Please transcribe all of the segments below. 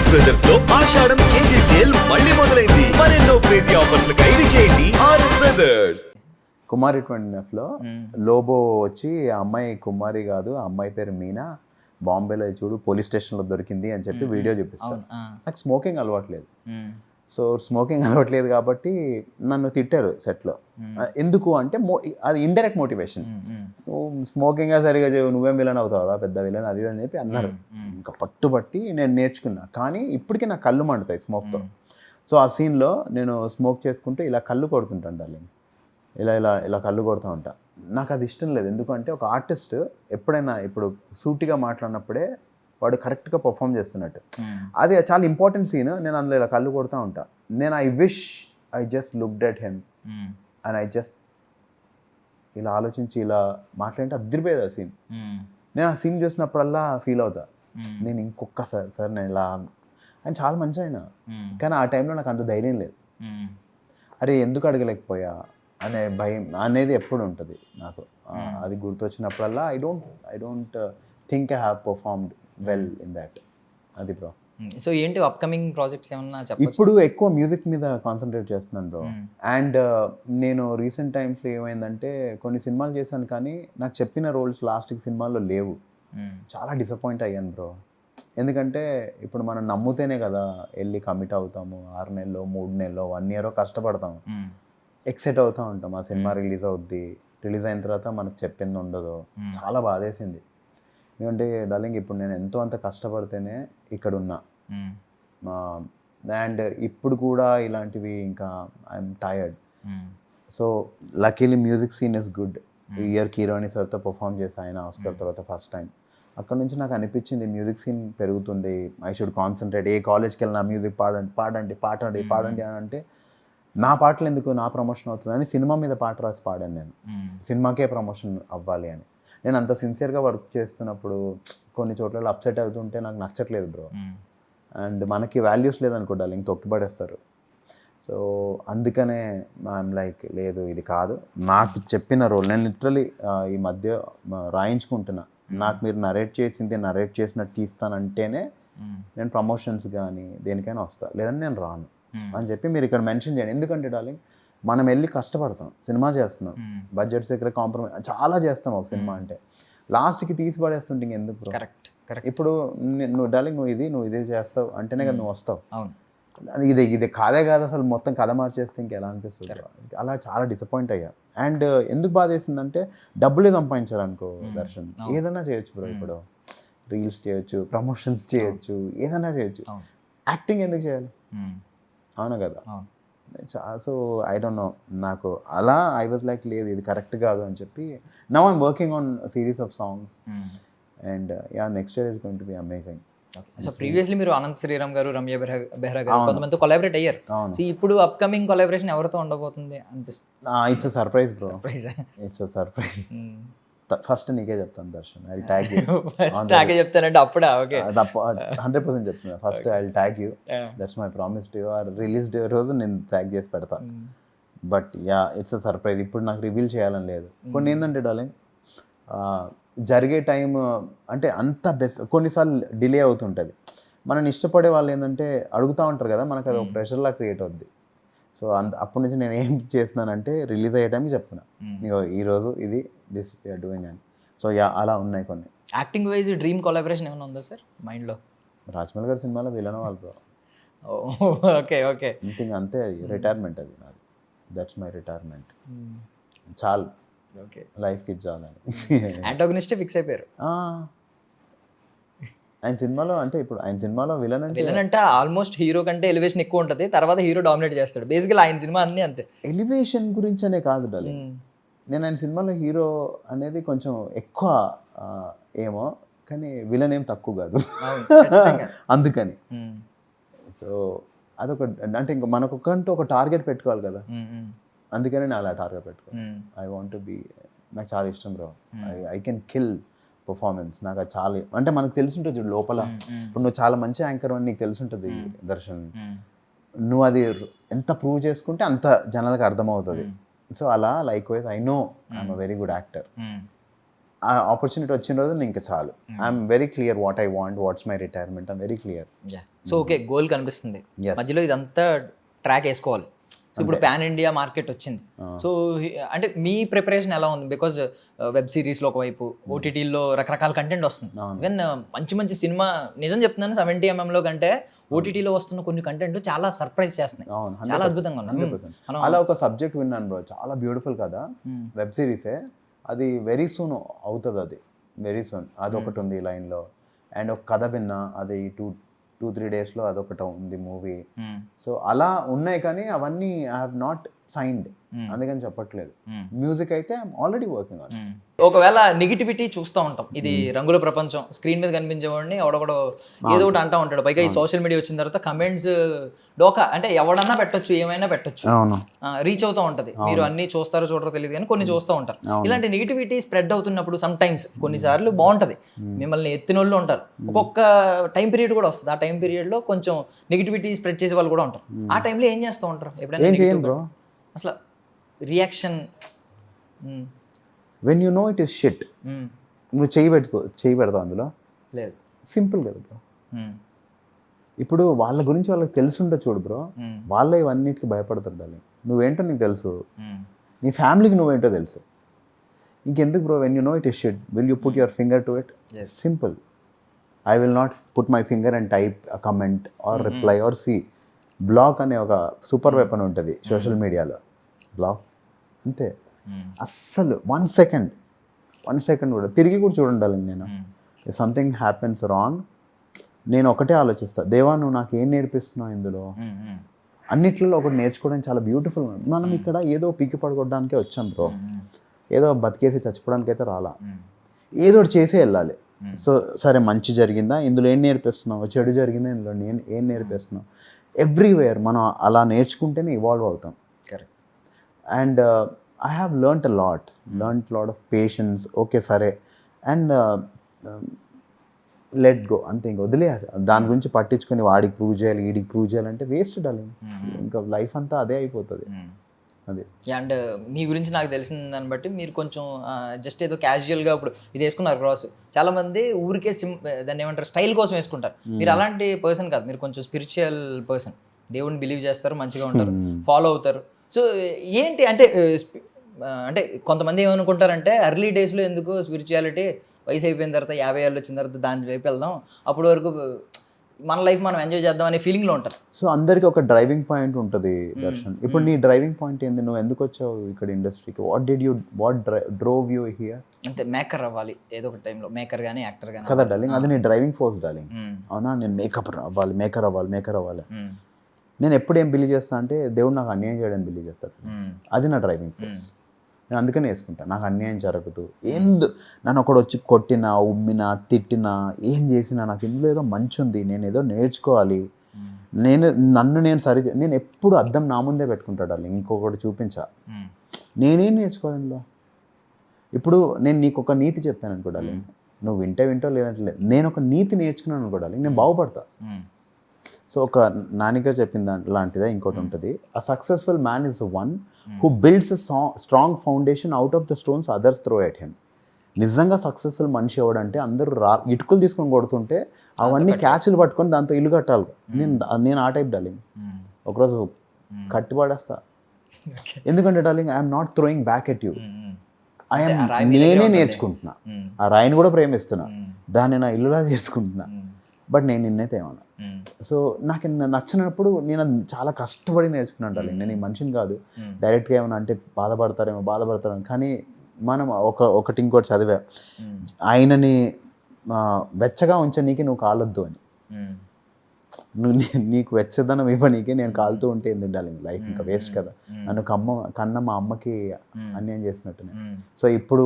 RS brothers లో ఆషాఢం KG sale మళ్ళీ మొదలైంది. మరెన్నో క్రేజీ ఆఫర్స్ ఖైదీ చేయండి ఆర్ఎస్ బ్రదర్స్. కుమారి 29లో లోబో వచ్చి ఆ అమ్మాయి కుమారి కాదు, ఆ అమ్మాయి పేరు మీనా, బాంబేలో చూడు పోలీస్ స్టేషన్లో దొరికింది అని చెప్పి వీడియో చూపిస్తాను. నాకు స్మోకింగ్ అలవాట్లేదు. సో స్మోకింగ్ అలవాట్లేదు కాబట్టి నన్ను తిట్టారు సెట్లో. ఎందుకు అంటే అది ఇండైరెక్ట్ మోటివేషన్. నువ్వు స్మోకింగ్ సరిగా చేయవు, నువ్వేం విలన్ అవుతావా, పెద్ద విలన్ అది అని చెప్పి అన్నారు. ఇంకా పట్టుబట్టి నేను నేర్చుకున్నా. కానీ ఇప్పటికీ నా కళ్ళు మండుతాయి స్మోక్తో. సో ఆ సీన్లో నేను స్మోక్ చేసుకుంటూ ఇలా కళ్ళు కొడుతుంటాను డార్లింగ్, ఇలా ఇలా ఇలా కళ్ళు కొడుతూ ఉంటా. నాకు అది ఇష్టం లేదు. ఎందుకంటే ఒక ఆర్టిస్ట్ ఎప్పుడైనా ఇప్పుడు సూటిగా మాట్లాడినప్పుడే వాడు కరెక్ట్గా పర్ఫామ్ చేస్తున్నట్టు. అది చాలా ఇంపార్టెంట్ సీన్. నేను అందులో ఇలా కళ్ళు కొడుతూ ఉంటా. నేను I wish I just looked at him and I just ఇలా ఆలోచించి ఇలా మాట్లాడితే అద్దరిపోయేది ఆ సీన్. నేను ఆ సీన్ చూసినప్పుడల్లా ఫీల్ అవుతా, నేను ఇంకొకసారి సార్ నేను ఇలా. ఆయన చాలా మంచి ఆయన, కానీ ఆ టైంలో నాకు అంత ధైర్యం లేదు. అరే ఎందుకు అడగలేకపోయా అనే భయం అనేది ఎప్పుడు ఉంటుంది నాకు. అది గుర్తొచ్చినప్పుడల్లా I don't think I have performed well in that. అది బ్రో. సో ఏంటి అప్కమింగ్ ప్రాజెక్ట్స్ ఏమన్నా చెప్పండి. ఇప్పుడు ఎక్కువ మ్యూజిక్ మీద కాన్సన్ట్రేట్ చేస్తున్నాను బ్రో. అండ్ నేను రీసెంట్ టైమ్స్లో ఏమైందంటే కొన్ని సినిమాలు చేశాను, కానీ నాకు చెప్పిన రోల్స్ లాస్ట్కి సినిమాల్లో లేవు. చాలా డిసప్పాయింట్ అయ్యాను బ్రో. ఎందుకంటే ఇప్పుడు మనం నమ్ముతేనే కదా వెళ్ళి కమిట్ అవుతాము. 6 నెలలో 3 నెలలో 1 year కష్టపడతాము, ఎక్సైట్ అవుతూ ఉంటాం. ఆ సినిమా రిలీజ్ అవుద్ది, రిలీజ్ అయిన తర్వాత మనకు చెప్పింది ఉండదు. చాలా బాధేసింది. ఎందుకంటే డార్లింగ్ ఇప్పుడు నేను ఎంతో అంత కష్టపడితేనే ఇక్కడ ఉన్నా. అండ్ ఇప్పుడు కూడా ఇలాంటివి ఇంకా I'm tired. So luckily music scene is good. ఈ ఇయర్ కీరవాణి సార్తో పర్ఫామ్ చేసి ఆయన ఆస్కర్ తర్వాత ఫస్ట్ టైం. అక్కడ నుంచి నాకు అనిపించింది మ్యూజిక్ సీన్ పెరుగుతుంది, ఐ షుడ్ కాన్సన్ట్రేట్. ఏ కాలేజ్కి వెళ్ళినా మ్యూజిక్ పాడండి అని అంటే నా పాటలు ఎందుకు, నా ప్రమోషన్ అవుతుందని సినిమా మీద పాట రాసి పాడాను నేను. సినిమాకే ప్రమోషన్ అవ్వాలి అని. నేను అంత సిన్సియర్గా వర్క్ చేస్తున్నప్పుడు కొన్ని చోట్ల అప్సెట్ అవుతుంటే నాకు నచ్చట్లేదు బ్రో. అండ్ మనకి వాల్యూస్ లేదనుకోండి, ఇంక తొక్కిపడేస్తారు. సో అందుకనే ఐఎమ్ లైక్ లేదు ఇది కాదు నాకు చెప్పిన రోల్. నేను లిటరలీ ఈ మధ్య రాయించుకుంటున్నా, నాకు మీరు నరేట్ చేసినట్టు తీస్తానంటేనే నేను ప్రమోషన్స్ కానీ దేనికైనా వస్తా, లేదంటే నేను రాను అని చెప్పి మీరు ఇక్కడ మెన్షన్ చేయండి. ఎందుకంటే డార్లింగ్ మనం వెళ్ళి కష్టపడతాం, సినిమా చేస్తున్నాం, బడ్జెట్స్ దగ్గర కాంప్రమైజ్ చాలా చేస్తాం. ఒక సినిమా అంటే లాస్ట్కి తీసి పడేస్తుంటే ఇంకెందుకు బ్రో. కరెక్ట్. ఇప్పుడు నువ్వు డార్లింగ్ నువ్వు ఇది చేస్తావు అంటేనే కదా నువ్వు వస్తావు. ఇది కాదే కాదు అసలు మొత్తం కథ మార్చేస్తే ఇంకెలా అనిపిస్తుంది. అలా చాలా డిసప్పాయింట్ అయ్యా. అండ్ ఎందుకు బాధ వేసిందంటే డబ్బులే సంపాదించాలనుకో దర్శన్, ఏదైనా చేయొచ్చు బ్రో. ఇప్పుడు రీల్స్ చేయొచ్చు, ప్రమోషన్స్ చేయొచ్చు, ఏదైనా చేయొచ్చు. యాక్టింగ్ ఎందుకు చేయాలి? అవును కదా. సో ఐ డోంట్ నో, నాకు అలా ఐ వాజ్ లైక్ లేదు ఇది కరెక్ట్ కాదు అని చెప్పి now I'm working on series of songs and yeah next year is going to be amazing. So previously మీరు అనంత్ శ్రీరామ్ గారు, రమ్య బెహ్రా గారు కొంతమందితో కొలాబరేట్ అయ్యారు. సో ఇప్పుడు అప్కమింగ్ కొలాబరేషన్ ఎవరితో ఉండబోతుంది అనిపిస్తుంది? It's a surprise bro. It's a surprise. First నీకే చెప్తాను దర్శన్, ఐ ట్యాగ్ యూ. నాకే చెప్తానంటే అప్పుడా? ఓకే 100% చెప్తున్నా. First I tag you, that's my promise to you. Release day రోజు నేను ట్యాగ్ చేసి పెడతా. But yeah it's a surprise. ఇప్పుడు నాకు రివీల్ చేయాలని లేదు. కొన్ని ఏంటంటే డార్లింగ్ జరిగే టైం అంటే అంత బెస్ట్, కొన్నిసార్లు డిలే అవుతుంటుంది. మనం ఇష్టపడే వాళ్ళు ఏంటంటే అడుగుతూ ఉంటారు కదా, మనకు అది ఒక ప్రెషర్లా క్రియేట్ అవుద్ది. సో అప్పటి నుంచి నేను ఏం చేస్తున్నానంటే రిలీజ్ అయ్యే టైంకి చెప్తున్నా, ఈరోజు ఇది దిస్ వీఆర్ డూయింగ్ అని. సో యా అలా ఉన్నాయి కొన్ని. యాక్టింగ్ వైజ్ డ్రీమ్ కొలాబరేషన్ ఏమైనా ఉందా సార్ మైండ్లో? రాజమౌళి గారి సినిమాలో విలన్ వాళ్ళు బ్రో. ఓకే ఓకే అంతే. రిటైర్మెంట్ అది నాది. That's my retirement. చాలు, ఓకే లైఫ్కి ఇచ్చాలని. యాంటాగనిస్టే ఫిక్స్ అయిపోయారు ఆయన సినిమాలో. అంటే ఇప్పుడు ఆయన సినిమాలో విలన్ అంటే ఆల్మోస్ట్ హీరో కంటే ఎలివేషన్ ఎక్కువ ఉంటుంది, తర్వాత హీరో డామినేట్ చేస్తాడు. బేసికల్ ఆయన సినిమా అన్నీ అంతే. ఎలివేషన్ గురించి అనే కాదు డార్లింగ్, నేను ఆయన సినిమాలో హీరో అనేది కొంచెం ఎక్కువ ఏమో, కానీ విలన్ ఏం తక్కువ కాదు అందుకని. సో అదొక అంటే ఇంకా మనకొకంటూ ఒక టార్గెట్ పెట్టుకోవాలి కదా, అందుకని నేను అలా టార్గెట్ పెట్టుకోవాలి. ఐ వాంట్ టు బీ, నాకు చాలా ఇష్టం bro. I can kill performance. నాకు అది చాలా, అంటే మనకు తెలుసుంటుంది లోపల. ఇప్పుడు నువ్వు చాలా మంచి యాంకర్ అని నీకు తెలుసుంటుంది దర్శన్, నువ్వు అది ఎంత ప్రూవ్ చేసుకుంటే అంత జనాలకు అర్థమవుతుంది. సో అలా like wise I know I'm a very good actor. ఆ ఆపర్చునిటీ వచ్చిన రోజు ఇంకా చాలు. I'm very clear what I want, what's my retirement, I'm very clear. So okay, goal కనిపిస్తుంది, Yes. మధ్యలో ఇదంతా ట్రాక్ వేసుకోవాలి. సో ఇప్పుడు పాన్ ఇండియా మార్కెట్ వచ్చింది. సో అంటే మీ ప్రిపరేషన్ ఎలా ఉంది? బికాజ్ వెబ్ సిరీస్లో ఒకవైపు, ఓటీటీలో రకరకాల కంటెంట్ వస్తుంది. ఈవెన్ మంచి మంచి సినిమా, నిజం చెప్తున్నాను, 70mm కంటే ఓటీటీలో వస్తున్న కొన్ని కంటెంట్ చాలా సర్ప్రైజ్ చేస్తున్నాయి. అవును, చాలా అద్భుతంగా ఉన్నాయి. 100%. అలా ఒక సబ్జెక్ట్ విన్నాను బ్రో, చాలా బ్యూటిఫుల్ కదా, వెబ్ సిరీసే అది. వెరీ సూన్ అవుతుంది అది, వెరీ సూన్. అదొకటి ఉంది లైన్లో. అండ్ ఒక కథ విన్నా, అది 2-3 డేస్లో అదొకటి ఉంది మూవీ. సో అలా ఉన్నాయి, కానీ అవన్నీ ఐ హావ్ నాట్ సైన్డ్, అందుకని చెప్పట్లేదు. మ్యూజిక్ అయితే ఐఎమ్ ఆల్రెడీ వర్కింగ్ ఆన్. ఒకవేళ నెగిటివిటీ చూస్తూ ఉంటాం, ఇది రంగుల ప్రపంచం, స్క్రీన్ మీద కనిపించేవాడిని ఎవడొకడో ఏదో ఒకటి అంటూ ఉంటాడు. పైగా ఈ సోషల్ మీడియా వచ్చిన తర్వాత కమెంట్స్ డోకా, అంటే ఎవడన్నా పెట్టొచ్చు, ఏమైనా పెట్టొచ్చు, రీచ్ అవుతూ ఉంటది. మీరు అన్ని చూస్తారో చూడరో తెలియదు, కానీ కొన్ని చూస్తూ ఉంటారు. ఇలాంటి నెగిటివిటీ స్ప్రెడ్ అవుతున్నప్పుడు సమ్ టైమ్స్ కొన్నిసార్లు బాగుంటది, మిమ్మల్ని ఎత్తినోళ్ళు ఉంటారు, ఒక్కొక్క టైం పీరియడ్ కూడా వస్తుంది. ఆ టైం పీరియడ్ లో కొంచెం నెగిటివిటీ స్ప్రెడ్ చేసే వాళ్ళు కూడా ఉంటారు. ఆ టైంలో ఏం చేస్తూ ఉంటారు? ఎప్పుడైనా negative అసలు reaction? When you know it is shit, నువ్వు చేయి పెడతావు అందులో, లేదు, సింపుల్ కదా బ్రో. ఇప్పుడు వాళ్ళ గురించి వాళ్ళకి తెలిసి ఉంటే చూడు బ్రో, వాళ్ళే ఇవన్నిటికి భయపడుతుండాలి. నువ్వేంటో నీకు తెలుసు, నీ ఫ్యామిలీకి నువ్వేంటో తెలుసు, ఇంకెందుకు bro? When you know it is shit, will you put your finger to it? Simple. I will not put my finger and type a comment or reply or see. Block అనే ఒక సూపర్ వెపన్ ఉంటుంది social మీడియాలో, block అంతే. అస్సలు 1 second కూడా తిరిగి కూడా చూడండి. నేను ఇఫ్ సంథింగ్ హ్యాపెన్స్ రాంగ్, నేను ఒకటే ఆలోచిస్తా, దేవా నువ్వు నాకు ఏం నేర్పిస్తున్నావు ఇందులో? అన్నిట్లలో ఒకటి నేర్చుకోవడం చాలా బ్యూటిఫుల్. మనం ఇక్కడ ఏదో పీకి పడుకోవడానికే వచ్చాం బ్రో, ఏదో బతికేసి చచ్చిపోవడానికి అయితే రాలా, ఏదో ఒకటి చేసే వెళ్ళాలి. సో సరే, మంచి జరిగిందా, ఇందులో ఏం నేర్పిస్తున్నావు? చెడు జరిగిందా, ఇందులో నేను ఏం నేర్పిస్తున్నావు? ఎవ్రీవేర్ మనం అలా నేర్చుకుంటేనే ఇవాల్వ్ అవుతాం. And I have learned lot of patience. Okay సరే, అండ్ లెట్ గో అంతే, ఇంక వదిలేయాలి. దాని గురించి పట్టించుకొని వాడికి ప్రూవ్ చేయాలి, వీడికి ప్రూవ్ చేయాలంటే వేస్ట్ డార్లింగ్. ఇంకా లైఫ్ అంతా అదే అయిపోతుంది. అది. అండ్ మీ గురించి నాకు తెలిసిన దాన్ని బట్టి మీరు కొంచెం జస్ట్ ఏదో క్యాజువల్గా ఇప్పుడు ఇది వేసుకున్నారు క్రాస్, చాలా మంది ఊరికే దాన్ని ఏమంటారు స్టైల్ కోసం వేసుకుంటారు. మీరు అలాంటి పర్సన్ కాదు, మీరు కొంచెం స్పిరిచువల్ పర్సన్, దేవుడిని బిలీవ్ చేస్తారు, మంచిగా ఉంటారు, ఫాలో అవుతారు. సో ఏంటి అంటే అంటే కొంతమంది ఏమనుకుంటారంటే ఎర్లీ డేస్లో ఎందుకు స్పిరిచువాలిటీ, వయసు అయిపోయిన తర్వాత 50 ఏళ్ళు వచ్చిన తర్వాత దాని వైపు వెళ్దాం, అప్పటి వరకు మన లైఫ్ మనం ఎంజాయ్ చేద్దాం అనే ఫీలింగ్లో ఉంటారు. సో అందరికి ఒక డ్రైవింగ్ పాయింట్ ఉంటుంది దర్శన్. ఇప్పుడు నీ డ్రైవింగ్ పాయింట్ ఏంది? నువ్వు ఎందుకు వచ్చావు ఇక్కడ ఇండస్ట్రీకి? What drove you here? అంటే మేకర్ అవ్వాలి ఏదో ఒక టైంలో, మేకర్ కానీ యాక్టర్ కానీ కదా డార్లింగ్, అది నీ డ్రైవింగ్ ఫోర్స్ డార్లింగ్. అవునా, నేను మేకర్ అవ్వాలి. నేను ఎప్పుడు ఏం బిలీవ్ చేస్తా అంటే, దేవుడు నాకు అన్యాయం చేయడానికి బిలీవ్ చేస్తాడు, అది నా డ్రైవింగ్ ఫోర్స్. నేను అందుకనే వేసుకుంటాను, నాకు అన్యాయం జరగదు. నన్ను ఒకడు వచ్చి కొట్టినా, ఉమ్మినా, తిట్టినా, ఏం చేసినా నాకు ఇందులో ఏదో మంచి ఉంది, నేను ఏదో నేర్చుకోవాలి, నేను ఎప్పుడు అద్దం నా ముందే పెట్టుకుంటాడు అలా, ఇంకొకటి చూపించా, నేనేం నేర్చుకోవాలి ఇందులో. ఇప్పుడు నేను నీకు ఒక నీతి చెప్పాను అనుకోవాలి, నువ్వు వింటో లేదంటే నేను ఒక నీతి నేర్చుకున్నాను అనుకోవాలి, నేను బాగుపడతా. సో ఒక నాన్నగారు చెప్పిన లాంటిదే ఇంకోటి ఉంటుంది, a successful man is one who builds strong foundation out of the stones others throw at him. నిజంగా సక్సెస్ఫుల్ మనిషి ఎవడంటే, అందరూ ఇటుకలు తీసుకొని కొడుతుంటే అవన్నీ క్యాచ్లు పట్టుకొని దాంతో ఇల్లు కట్టాలి. నేను ఆ టైప్ డార్లింగ్. ఒకరోజు కట్టి పడేస్తా. ఎందుకంటే darling, I'm not throwing back at you, నేనే నేర్చుకుంటున్నా, ఆ రాయిని కూడా ప్రేమిస్తున్నా, దాన్ని నా ఇల్లులా చేసుకుంటున్నా, బట్ నేను నిన్నైతే ఏమన్నా. సో నాకు నచ్చినప్పుడు నేను చాలా కష్టపడి నేర్చుకున్నాను డార్లింగ్. నేను ఈ మనిషిని కాదు డైరెక్ట్గా ఏమన్నా అంటే బాధపడతారేమో, కానీ మనం ఒకటి ఇంకోటి చదివా, ఆయనని వెచ్చగా ఉంచనీకి నువ్వు కాలొద్దు అని. నీకు వెచ్చదనం ఇవ్వనీకి నేను కాలుతూ ఉంటే ఎందుకు డార్లింగ్, లైఫ్ ఇంకా వేస్ట్ కదా. నన్ను కన్న మా అమ్మకి అన్యాయం చేసినట్టు. సో ఇప్పుడు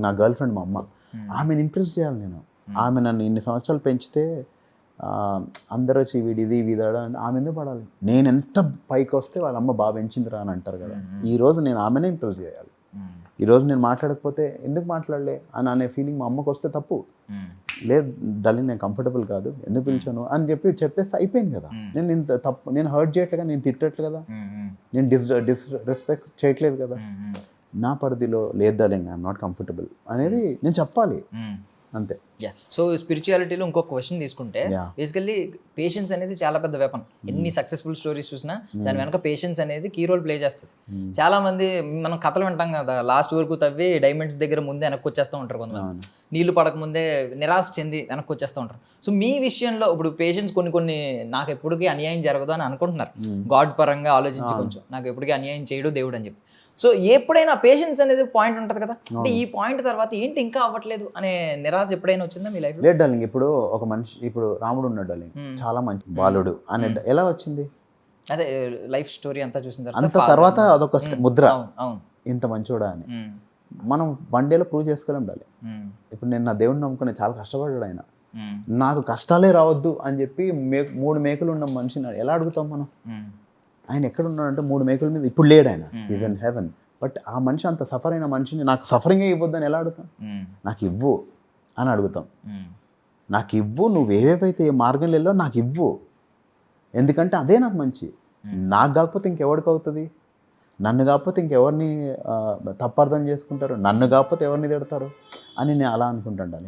నా గర్ల్ ఫ్రెండ్ మా అమ్మ, ఆమెను ఇంప్రెస్ చేయాలి నేను. ఆమె నన్ను ఇన్ని సంవత్సరాలు పెంచితే అందరూ వచ్చి వీడిది వీదాడా అని ఆమె ఎందుకు పడాలి? నేను ఎంత పైకి వస్తే వాళ్ళ అమ్మ బాగా పెంచిందిరా అని అంటారు కదా. ఈరోజు నేను ఆమెనే ఇంప్రెస్ చేయాలి. ఈరోజు నేను మాట్లాడకపోతే ఎందుకు మాట్లాడలే అని అనే ఫీలింగ్ మా అమ్మకు వస్తే తప్పు లేదు డార్లింగ్, నేను కంఫర్టబుల్ కాదు, ఎందుకు పిలిచాను అని చెప్పేస్తే అయిపోయింది కదా. నేను ఇంత తప్పు, నేను హర్ట్ చేయట్లేదు కదా, నేను తిట్టట్లేదు కదా, నేను డిస్రెస్పెక్ట్ చేయట్లేదు కదా. నా పరిధిలో లేదు డార్లింగ్, ఐఎమ్ నాట్ కంఫర్టబుల్ అనేది నేను చెప్పాలి అంతే. సో స్పిరిచువాలిటీలో ఇంకొక క్వశ్చన్ తీసుకుంటే Yeah. బేసికల్లీ పేషెన్స్ అనేది చాలా పెద్ద వెపన్. ఎన్ని సక్సెస్ఫుల్ స్టోరీస్ చూసినా దాని వెనక పేషెన్స్ అనేది కీ రోల్ ప్లే చేస్తుంది. చాలా మంది మనం కథలు వింటాం కదా, లాస్ట్ వరకు తవ్వి డైమండ్స్ దగ్గర ముందే వెనక్కి వచ్చేస్తూ ఉంటారు కొంతమంది, నీళ్లు పడక ముందే నిరాశ చెంది వెనక్కి వచ్చేస్తూ ఉంటారు. సో మీ విషయంలో ఇప్పుడు పేషెన్స్ కొన్ని నాకు ఎప్పటికీ అన్యాయం జరగదు అని అనుకుంటున్నారు, గాడ్ పరంగా ఆలోచించి కొంచెం నాకు ఎప్పటికీ అన్యాయం చేయడు దేవుడు అని చెప్పి. సో ఎప్పుడైనా పేషెన్స్ అనేది పాయింట్ ఉంటుంది కదా, అంటే ఈ పాయింట్ తర్వాత ఏంటి ఇంకా అవ్వట్లేదు అనే నిరాశ ఎప్పుడైనా వచ్చిందా మీ లైఫ్? లేదు డార్లింగ్, ఇప్పుడు ఒక మనిషి, ఇప్పుడు రాముడు ఉన్నాడు డార్లింగ్, చాలా మంచి బాలుడు అనే ఎలా వచ్చింది? అదే లైఫ్ స్టోరీ అంతా చూసిన అంత తర్వాత అదొక ముద్ర, అవును ఇంత మంచోడా అని మనం వన్ డేలో ప్రూవ్ చేసుకోలేం డార్లింగ్. ఇప్పుడు నేను నా దేవుడిని నమ్ముకుని చాలా కష్టపడ్డాడు ఆయన, నాకు కష్టాలే రావద్దు అని చెప్పి 3 మేకలు ఉన్న మనిషిని ఎలా అడుగుతాం మనం? ఆయన ఎక్కడ ఉన్నాడంటే 3 మేకల మీద ఇప్పుడు లేడు ఆయన, ఈజ్ ఇన్ హెవెన్. బట్ ఆ మనిషి అంత సఫర్ అయిన మనిషిని నాకు సఫరింగే ఇవ్వద్దని ఎలా అడుగుతాం? నాకు ఇవ్వు అని అడుగుతాం. నాకు ఇవ్వు, నువ్వు ఏవేవైతే ఏ మార్గంలో వెళ్ళో నాకు ఇవ్వు, ఎందుకంటే అదే నాకు మంచి. నాకు కాకపోతే ఇంకెవరికి అవుతుంది? నన్ను కాకపోతే ఇంకెవరిని తప్పర్థం చేసుకుంటారు? నన్ను కాకపోతే ఎవరిని తిడతారు అని నేను అలా అనుకుంటాను.